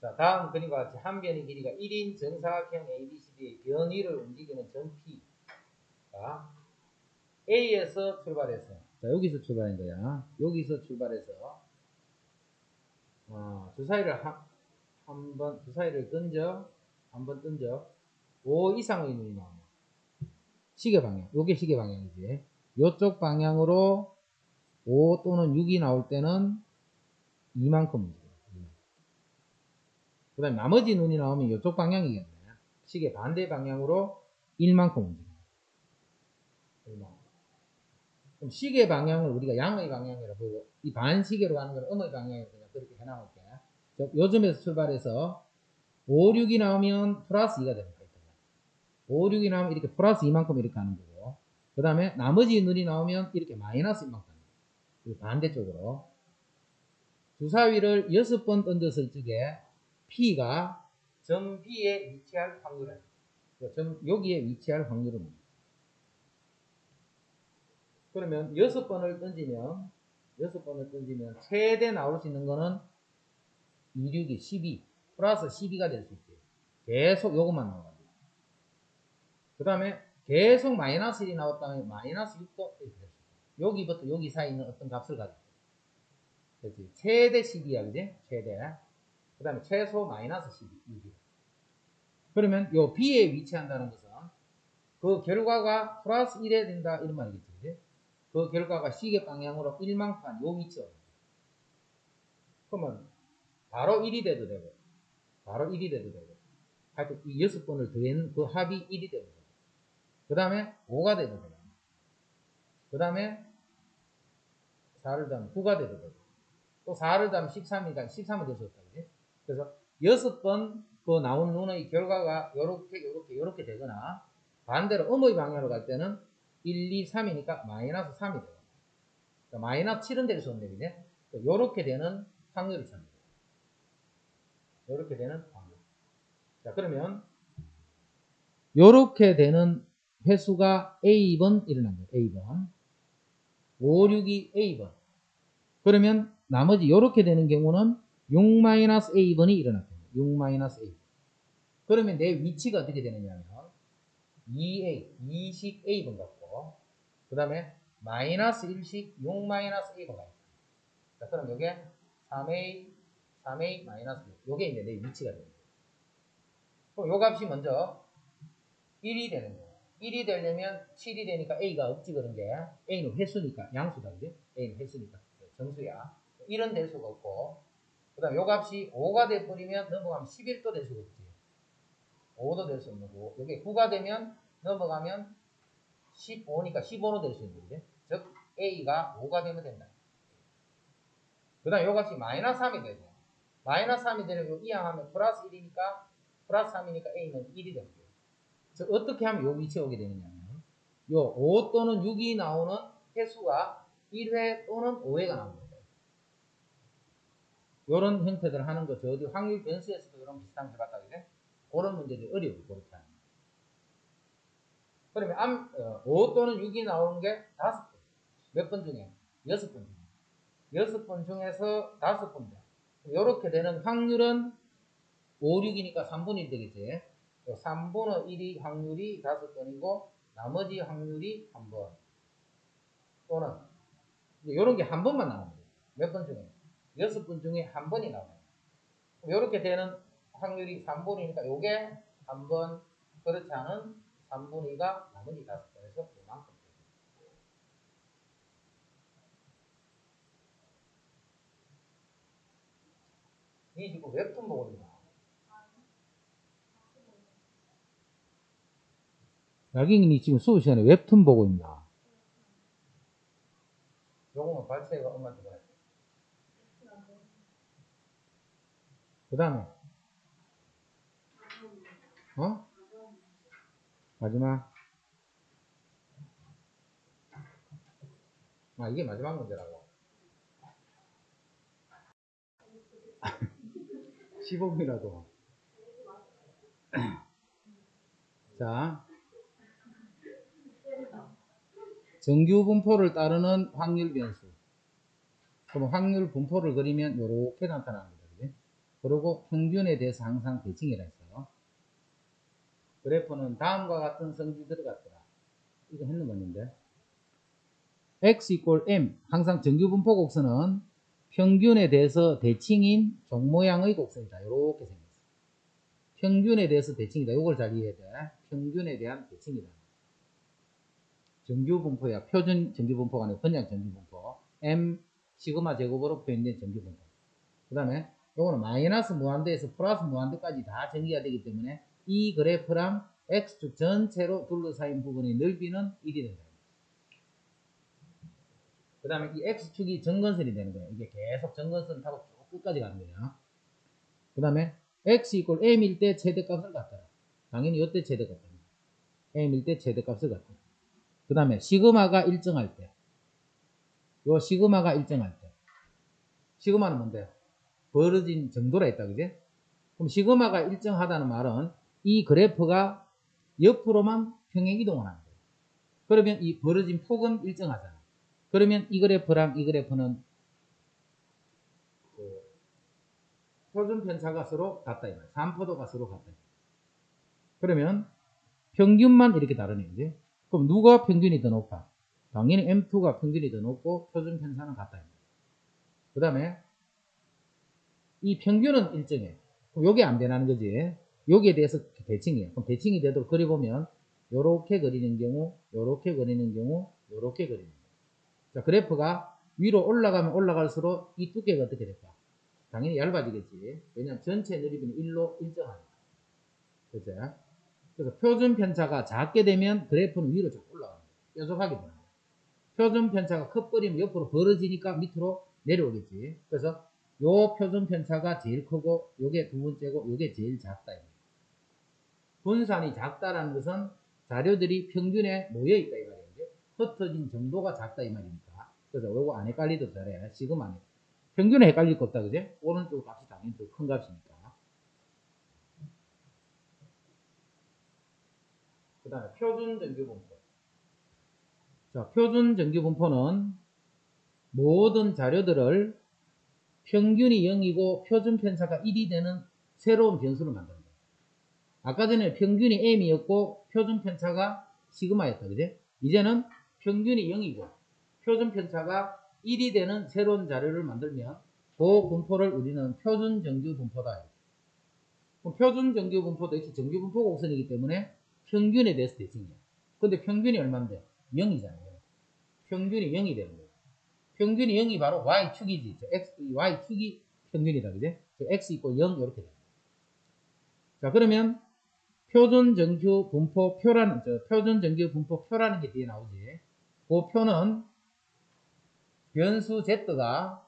자, 다음 그림과 같이 한 변의 길이가 1인 정사각형 ABCD의 변위를 움직이는 점 P가 A에서 출발해서, 자, 여기서 출발한 거야. 여기서 출발해서 주사위를 주사위를 던져, 한번 던져 5 이상의 눈이 나옵니다. 시계 방향, 요게 시계 방향이지. 요쪽 방향으로 5 또는 6이 나올 때는 이만큼 움직여요. 그 다음에 나머지 눈이 나오면 요쪽 방향이겠네. 시계 반대 방향으로 1만큼 움직여요. 그럼 시계 방향을 우리가 양의 방향이라고 보고 이 반시계로 가는 건 음의 방향이라고 그냥 그렇게 해놔볼게. 요즘에서 출발해서 5, 6이 나오면 플러스 2가 됩니다. 5, 6이 나오면 이렇게 플러스 2만큼 이렇게 가는 거고 그 다음에 나머지 눈이 나오면 이렇게 마이너스 2만큼 반대쪽으로 주사위를 6번 던졌을 적에 P가 점 B에 위치할 확률은 여기에 위치할 확률은 그러면 6번을 던지면 최대 나올 수 있는 거는 2, 6이 12 플러스 12가 될 수 있지. 계속 요것만 나와요. 그 다음에 계속 마이너스 1이 나왔다면 마이너스 6도 이렇게 될 수 있어요. 여기부터 여기 사이에 있는 어떤 값을 가지고 그렇지. 최대 12야 그지? 최대. 그 다음에 최소 마이너스 12 6이. 그러면 요 B에 위치한다는 것은 그 결과가 플러스 1에 된다 이런 말이겠죠. 그치? 그 결과가 시계 방향으로 1망판 요 위치에 그러면 바로 1이 돼도 되고 바로 1이 돼도 되고 하여튼 이 6번을 더한 그 합이 1이 돼도 되고 그 다음에 5가 돼도 되고 그 다음에 4를 더하면 9가 돼도 되고 또 4를 더하면 13이니까 13은 될 수 없다. 그치? 그래서 6번 그 나온 눈의 결과가 요렇게 되거나 반대로 음의 방향으로 갈 때는 1, 2, 3이니까 마이너스 3이 돼요. 그러니까 마이너스 7은 될 수 없네. 그지? 요렇게 되는 확률을 찾는 거예요. 요렇게 되는 확률. 자, 그러면 요렇게 되는 횟수가 A번 일어납니다. A번. 5, 6이 A번. 그러면 나머지 요렇게 되는 경우는 6-A번이 일어납니다. 6-A. 그러면 내 위치가 어떻게 되느냐면 2A, 2식 A번 같고 그 다음에 마이너스 1식 6-A번 같고 자, 그럼 요게 3A, 3A 마이너스 6. 요게 이제 내 위치가 됩니다. 그럼 요 값이 먼저 1이 되는 거예요. 1이 되려면 7이 되니까 A가 없지 그런 게 A는 횟수니까 양수다. 그지? A는 횟수니까 정수야. 1은 될 수가 없고 그 다음 요 값이 5가 돼버리면 넘어가면 11도 될 수가 없지. 5도 될 수 없는 거고 여기 9가 되면 넘어가면 15니까 15로 될 수 있는 거지. 즉 A가 5가 되면 된다. 그 다음 요 값이 마이너스 3이 되죠. 마이너스 3이 되면 이항하면 플러스 1이니까 플러스 3이니까 A는 1이 되는 거예요. 즉 어떻게 하면 요 위치에 오게 되느냐면 요 5 또는 6이 나오는 횟수가 1회 또는 5회가 나옵니다. 요런 형태들 하는 거 저 어디 확률 변수에서도 이런 비슷한 거 해봤다 그래? 그런 문제들이 어려워요. 그렇게 하는 거. 그러면 5 또는 6이 나오는 게 5번. 몇 번 중에? 6번 중에. 6번 중에서 5번 중. 요렇게 되는 확률은 5, 6이니까 3분의 1 되겠지. 3분의 1이 확률이 5번이고 나머지 확률이 1번. 또는 요런 게 한 번만 나옵니다. 몇 번 중에? 6번 중에 한 번이 나와요. 요렇게 되는 확률이 3분이니까 요게 한 번, 그렇지 않은 3분의 2가 나머지 5번에서 요만큼. 이 지금 웹툰 보고 있나? 나경이니 지금 수업 시간에 웹툰 보고 있나? 요거는 발췌가 엄마한테 보내. 그 다음에 마지막. 이게 마지막 문제라고. 15분이라도. 자, 정규 분포를 따르는 확률 변수. 그럼 확률 분포를 그리면 이렇게 나타납니다. 그지? 그리고 평균에 대해서 항상 대칭이라 했어요. 그래프는 다음과 같은 성질이 들어갔더라. 이거 했는 건데. x equal m. 항상 정규 분포 곡선은 평균에 대해서 대칭인 종 모양의 곡선이다. 이렇게 생겼어요. 평균에 대해서 대칭이다. 이걸 잘 이해해야 돼. 평균에 대한 대칭이다. 정규 분포야. 표준 정규 분포가 아니고 그냥 정규 분포. m 시그마 제곱으로 표현된 정규 분포. 그 다음에 요거는 마이너스 무한대에서 플러스 무한대까지 다 전개가 되기 때문에 이 그래프랑 x축 전체로 둘러싸인 부분의 넓이는 1이 된다. 그 다음에 이 x축이 정근선이 되는 거예요. 이게 계속 정근선 타고 쭉 끝까지 가는 거예요. 그 다음에 x 이퀄 m일 때 최대값을 갖더라. 당연히 이때 최대값입니다. m일 때 최대값을 갖더라. 그 다음에 시그마가 일정할 때, 요 시그마가 일정할 때, 시그마는 뭔데? 벌어진 정도라 했다, 그지? 그럼 시그마가 일정하다는 말은 이 그래프가 옆으로만 평행 이동을 하는 거예요. 그러면 이 벌어진 폭은 일정하잖아. 그러면 이 그래프랑 이 그래프는 표준 편차가 서로 같다. 3포도가 서로 같다. 그러면 평균만 이렇게 다르네. 이제. 그럼 누가 평균이 더 높아? 당연히 M2가 평균이 더 높고 표준 편차는 같다. 그 다음에 이 평균은 일정해. 그럼 요게 안 변하는 거지. 여기에 대해서 대칭이에요. 그럼 대칭이 되도록 그려보면 요렇게 그리는 경우, 요렇게 그리는 경우, 요렇게 그리는 경우. 자, 그래프가 위로 올라가면 올라갈수록 이 두께가 어떻게 될까? 당연히 얇아지겠지. 왜냐면 전체 느리비는 1로 일정하니까. 그죠? 그래서 표준 편차가 작게 되면 그래프는 위로 쭉 올라갑니다. 뾰족하게 되는 거예요. 표준 편차가 커버리면 옆으로 벌어지니까 밑으로 내려오겠지. 그래서 요 표준 편차가 제일 크고 요게 두 번째고 요게 제일 작다. 분산이 작다라는 것은 자료들이 평균에 모여있다 이 말이에요. 흩어진 정도가 작다 이 말이니까. 그래서 요거 안 헷갈리도 잘해. 지금 안 해. 평균에 헷갈릴 거 없다 그지? 오른쪽 값이 당연히 더 큰 값이니까. 그 다음에 표준 정규 분포. 자, 표준 정규 분포는 모든 자료들을 평균이 0이고 표준 편차가 1이 되는 새로운 변수를 만든다. 아까 전에 평균이 m이었고 표준 편차가 시그마였다. 그지? 이제는 평균이 0이고 표준 편차가 1이 되는 새로운 자료를 만들면 그 분포를 우리는 표준 정규 분포다. 표준 정규 분포도 역시 정규 분포 곡선이기 때문에 평균에 대해서 대칭이야. 근데 평균이 얼마인데? 0이잖아요. 평균이 0이 되는 거예요. 평균이 0이 바로 y축이지. y축이 평균이다. 그지? x = 0 이렇게 돼요. 자, 그러면 표준 정규 분포 표라는, 표준 정규 분포 표라는 게 뒤에 나오지. 그 표는 변수 z가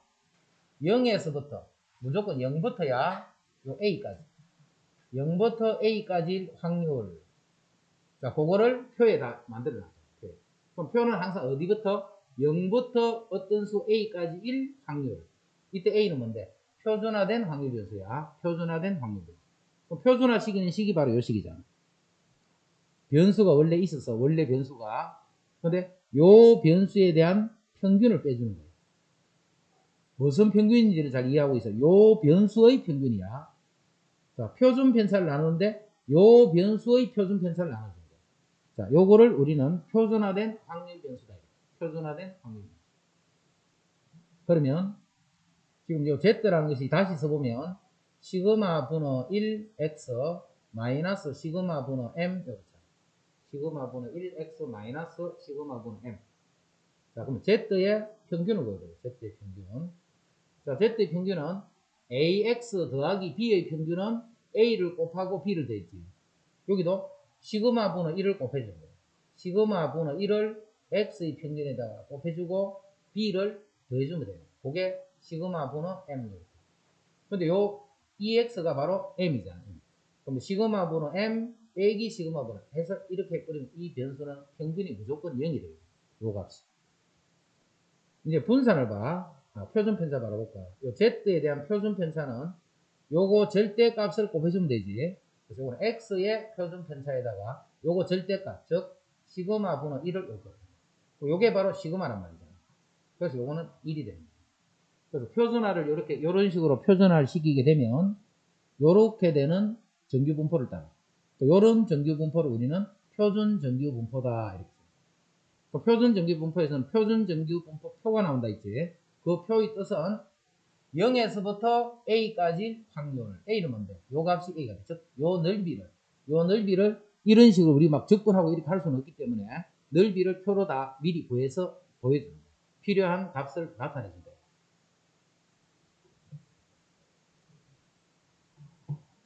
0에서부터, 무조건 0부터야 요 a까지. 0부터 a까지 확률. 자, 그거를 표에 다 만들어 놨죠. 그럼 표는 항상 어디부터? 0부터 어떤 수 a까지 1 확률. 이때 a는 뭔데? 표준화된 확률 변수야. 표준화된 확률 변수. 그럼 표준화 시기는 식이 바로 요 식이잖아. 변수가 원래 있었어. 원래 변수가. 근데 요 변수에 대한 평균을 빼주는 거예요. 무슨 평균인지를 잘 이해하고 있어. 요 변수의 평균이야. 자, 표준 편차를 나누는데 요 변수의 표준 편차를 나눠주는 거예요. 자, 요거를 우리는 표준화된 확률 변수다. 표준화된 확률 변수. 그러면 지금 요 z라는 것이 다시 써보면 시그마 분호 1x 마이너스 시그마 분호 m 이렇게 시그마 분호 1x 마이너스 시그마 분호 m. 자, 그러면 z의 평균을 보여줘요. z의 평균. 자, z의 평균은 ax 더하기 b의 평균은 a를 곱하고 b를 더했지. 여기도 시그마 분호 1을 곱해주는 거예요. 시그마 분호 1을 x의 평균에다가 곱해주고 b를 더해주면 돼요. 그게 시그마 분호 m. 근데 요 ex가 바로 m이잖아요. 그럼 시그마 분호 m 빼기 시그마 분호 해서 이렇게 끓이면 이 변수는 평균이 무조건 0이 돼요. 요 값이. 이제 분산을 봐. 표준 편차 바라볼까. 요 z에 대한 표준 편차는 요거 절대값을 곱해주면 되지. 그래서 이거는 x의 표준 편차에다가 요거 절대값, 즉 시그마 분호 1을 요거. 요게 바로 시그마란 말이잖아. 그래서 요거는 1이 됩니다. 그래서 표준화를 요렇게 요런 식으로 표준화를 시키게 되면 요렇게 되는 정규 분포를 따라. 또 요런 정규 분포를 우리는 표준 정규 분포다 이렇게. 그 표준 정규 분포에서는 표준 정규 분포 표가 나온다 있지. 그 표의 뜻은 0에서부터 a까지 확률. a는 뭔데? 요 값이 a가 돼. 즉, 요 넓이를 이런 식으로 우리 막 접근하고 이렇게 할 수는 없기 때문에 넓이를 표로 다 미리 구해서 보여줍니다. 필요한 값을 나타내준다.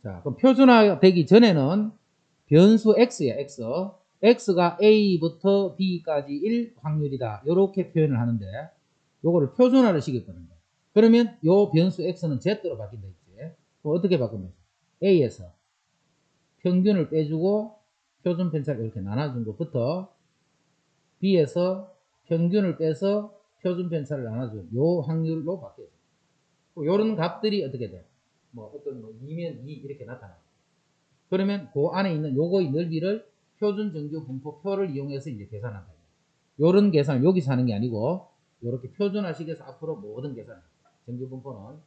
자, 그럼 표준화 되기 전에는 변수 x야, x. x가 a부터 b까지 1 확률이다. 이렇게 표현을 하는데 요거를 표준화를 시켰거든요. 그러면 요 변수 x는 z로 바뀐다 했지. 그럼 어떻게 바꾸면 a에서 평균을 빼주고 표준 편차를 이렇게 나눠준 것부터 b에서 평균을 빼서 표준 편차를 나눠준 요 확률로 바뀌어요. 요런 값들이 어떻게 돼? 뭐 어떤 2면 2 이렇게 나타나요. 그러면 그 안에 있는 요거의 넓이를 표준 정규 분포표를 이용해서 이제 계산한다. 요런 계산 여기서 하는 게 아니고 요렇게 표준화식에서 앞으로 모든 계산 정규 분포는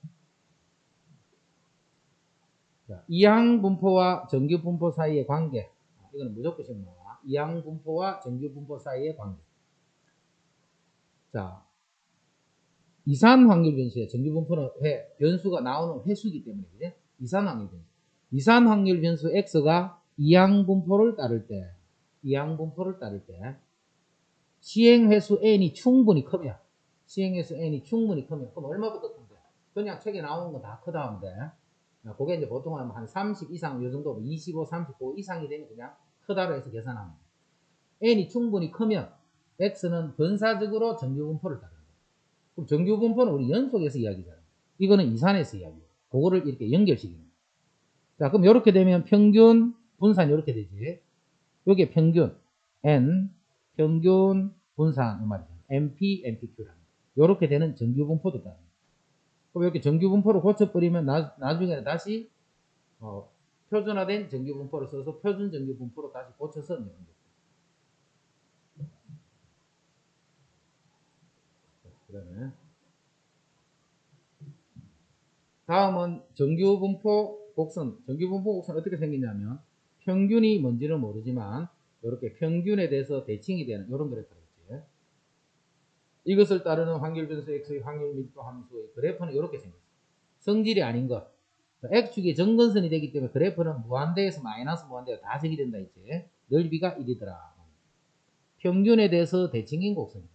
이항 분포와 정규 분포 사이의 관계. 이거는 무조건식 나와. 이항 분포와 정규 분포 사이의 관계. 자, 이산 확률 변수에 정규 분포는 변수가 나오는 횟수이기 때문에 그래? 이산 확률 변수. 이산 확률 변수 x가 이항분포를 따를 때 시행회수 n이 충분히 크면 그럼 얼마부터 큰데? 그냥 책에 나오는 거 다 크다 하면 돼. 그게 이제 보통 한 30 이상 요 정도 25, 35 이상이 되면 그냥 크다로 해서 계산하면 돼. n이 충분히 크면 x는 분사적으로 정규분포를 따른다. 그럼 정규분포는 우리 연속에서 이야기잖아. 이거는 이산에서 이야기야. 그거를 이렇게 연결시키는 거야. 자, 그럼 이렇게 되면 평균 분산 이렇게 되지. 여기에 평균 n 평균 분산 이 말이죠. np npq라는 이렇게 되는 정규분포도 따라. 그럼 이렇게 정규분포로 고쳐버리면 나중에는 다시 표준화된 정규분포를 써서 표준 정규분포로 다시 고쳐서 내는 거죠. 그다음에 다음은 정규분포 곡선. 정규분포 곡선 어떻게 생기냐면 평균이 뭔지는 모르지만 이렇게 평균에 대해서 대칭이 되는 이런 그래프가 있지. 이것을 따르는 확률 변수 x의 확률 밀도 함수의 그래프는 이렇게 생겼어. 성질이 아닌 것. x축이 정근선이 되기 때문에 그래프는 무한대에서 마이너스 무한대가 다 적이 된다 했지. 넓이가 1이더라. 평균에 대해서 대칭인 곡선이다.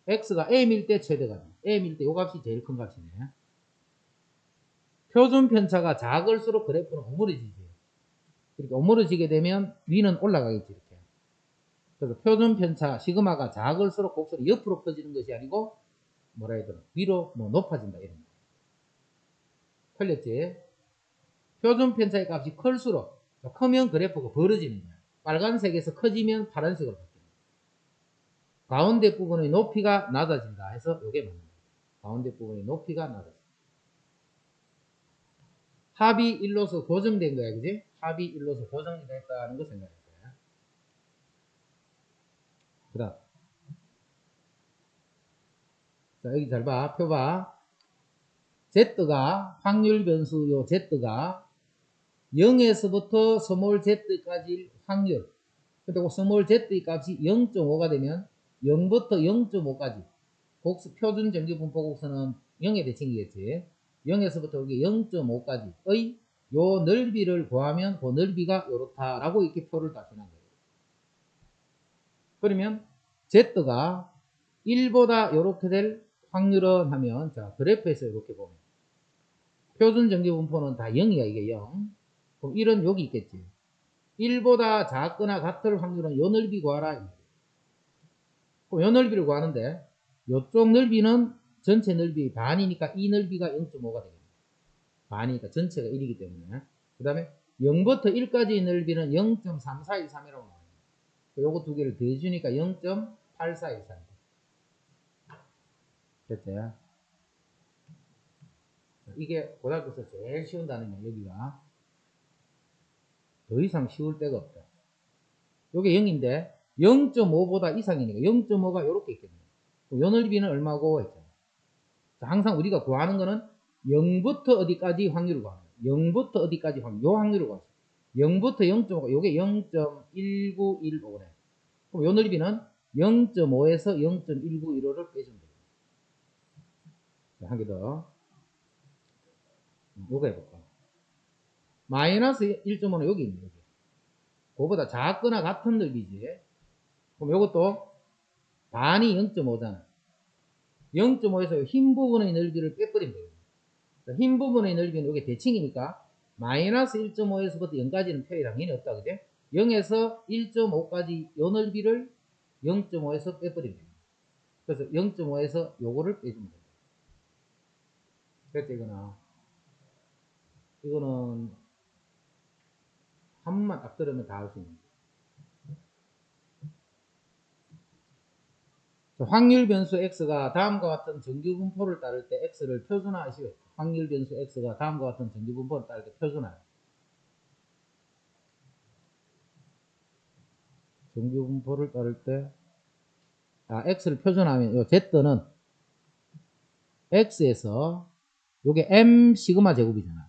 x가 m일 때 최대값. m일 때 요 값이 제일 큰 값이네. 표준 편차가 작을수록 그래프는 오므려지지. 이렇게 오므려지게 되면 위는 올라가겠지. 이렇게. 그래서 표준 편차 시그마가 작을수록 곡선이 옆으로 퍼지는 것이 아니고 뭐라 해야 되나 위로 높아진다 이런 거. 틀렸지? 표준 편차의 값이 클수록 크면 그래프가 벌어지는 거야. 빨간색에서 커지면 파란색으로 바뀌는 거야. 가운데 부분의 높이가 낮아진다 해서 이게 맞는 거야. 가운데 부분의 높이가 낮아진다. 합이 1로서 고정된 거야, 그지? 합이 1로서 고정이 됐다는 거 생각해. 그 다음. 자, 여기 잘 봐. 표 봐. Z가, 확률 변수 요 Z가 0에서부터 스몰 z까지 확률. 근데 그 스몰 z의 값이 0.5가 되면 0부터 0.5까지. 표준 정규분포 곡선은 0에 대칭이겠지. 0에서부터 여기 0.5까지의 요 넓이를 구하면 그 넓이가 요렇다라고 이렇게 표를 다시는 거예요. 그러면 Z가 1보다 요렇게 될 확률은 하면, 자, 그래프에서 이렇게 보면. 표준 정규분포는 다 0이야, 이게 0. 그럼 1은 여기 있겠지. 1보다 작거나 같을 확률은 요 넓이 구하라. 그럼 요 넓이를 구하는데, 요쪽 넓이는 전체 넓이 반이니까 이 넓이가 0.5가 되겠네. 반이니까 전체가 1이기 때문에. 그 다음에 0부터 1까지의 넓이는 0.3413이라고 나와요. 요거 두 개를 더해주니까 0.8413. 됐어요? 이게 고등학교에서 제일 쉬운 단어냐, 여기가. 더 이상 쉬울 데가 없다. 요게 0인데 0.5보다 이상이니까 0.5가 요렇게 있겠네요. 요 넓이는 얼마고 했잖아요. 항상 우리가 구하는 거는 0부터 어디까지 확률을 구하는 거예요. 0부터 어디까지 확률, 요 확률을 구하죠. 0부터 0.5가 요게 0.1915네. 그럼 요 넓이는 0.5에서 0.1915를 빼주면 돼요. 한 개 더. 요거 해볼까. 마이너스 1.5는 여기 있네, 여기. 그거보다 작거나 같은 넓이지. 그럼 요것도 반이 0.5잖아. 0.5에서 흰 부분의 넓이를 빼버리면 되거든요. 흰 부분의 넓이는 이게 대칭이니까 마이너스 1.5에서부터 0까지는 표에 당연히 없다, 그제? 0에서 1.5까지 요 넓이를 0.5에서 빼버리면 됩니다. 그래서 0.5에서 요거를 빼주면 됩니다. 그래서 이거는 한 번만 딱 들으면 다 할 수 있는 거예요. 확률 변수 x가 다음과 같은 정규분포를 따를 때 x를 표준화하시오. 확률 변수 x가 다음과 같은 정규분포를 따를 때 표준화. 정규분포를 따를 때 x를 표준화하면 요 z는 x에서 요게 m 시그마 제곱이잖아.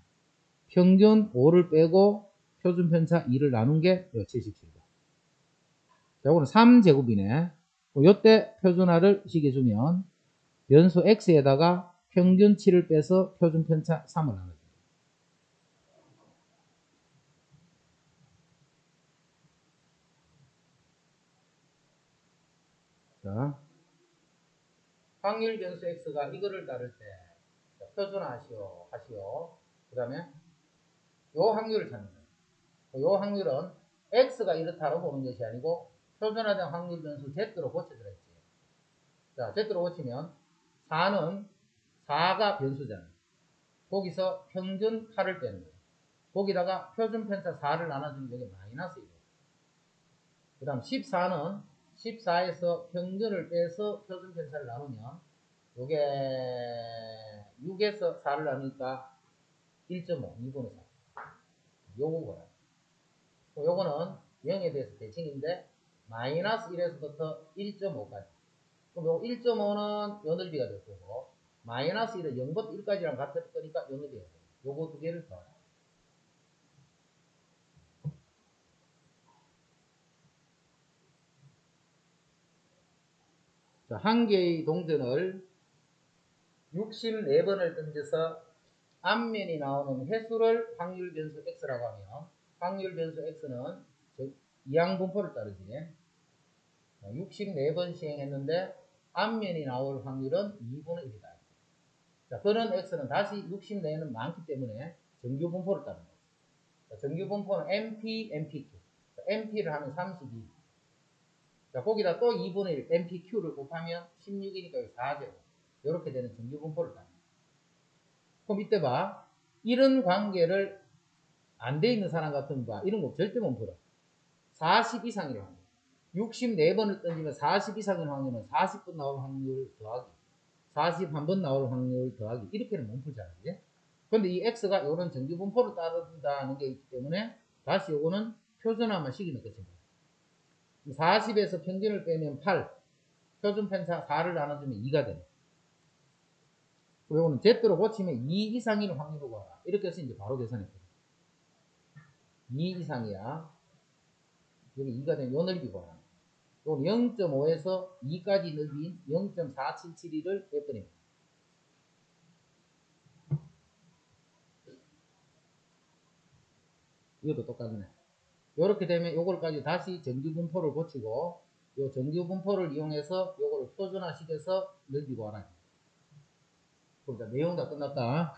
평균 5를 빼고 표준 편차 2를 나눈 게 77다. 자, 이거는 3제곱이네. 요때 표준화를 시켜주면 변수 x에다가 평균 7을 빼서 표준 편차 3을 나눠줍니다. 자, 확률 변수 x가 이거를 따를 때 표준화하시오 하시오. 그 다음에 요 확률을 찾는 거예요. 요 확률은 x가 이렇다고 보는 것이 아니고 표준화된 확률 변수 z로 고쳐져 있지. 자, z로 고치면 4는 4가 변수잖아요. 거기서 평균 8을 빼는 거예요. 거기다가 표준 편차 4를 나눠주면 여기 마이너스 1. 그 다음 14는 14에서 평균을 빼서 표준 편차를 나누면 요게 6에서 4를 나누니까 1.5, 2분의 4. 요거고요. 요거는 0에 대해서 대칭인데 마이너스 1에서부터 1.5까지. 그럼 요 1.5는 요 넓이가 될 거고 마이너스 1은 0부터 1까지랑 같을 거니까 요 넓이가 돼요. 요거 두 개를 더해요. 자, 한 개의 동전을 64번을 던져서 앞면이 나오는 횟수를 확률 변수 x라고 하면 확률 변수 x는 이항분포를 따르지. 64번 시행했는데 앞면이 나올 확률은 2분의 1이다. 자, 그런 x는 다시 64는 많기 때문에 정규분포를 따르는 거죠. 정규분포는 mp, mpq. 자, mp를 하면 32. 자, 거기다 또 2분의 1 mpq를 곱하면 16이니까 4제곱. 이렇게 되는 정규분포를 따르는 거죠. 그럼 이때 봐. 이런 관계를 안 돼 있는 사람 같으면 봐. 이런 거 절대 못 풀어. 40 이상이라는 확률. 64번을 던지면 40 이상인 확률은 40번 나올 확률 더하기 41번 나올 확률 더하기 이렇게는 못 풀잖아요. 근데 이 x가 이런 정규분포를 따른다는 게 있기 때문에 다시 요거는 표준화만 시키는 것입니다. 40에서 평균을 빼면 8, 표준 편차 4를 나눠주면 2가 됩니다. 요거는 Z로 고치면 2 이상인 확률로 봐라. 이렇게 해서 이제 바로 계산했거든요. 2 이상이야. 여기 2가 되면 요 넓이 봐라. 요건 0.5에서 2까지 넓이인 0.4772를 빼버립니다. 이것도 똑같네. 이렇게 되면 요걸까지 다시 정규분포를 고치고 요 정규분포를 이용해서 요거를 표준화시켜서 넓이 구하라. 그럼 내용 다 끝났다.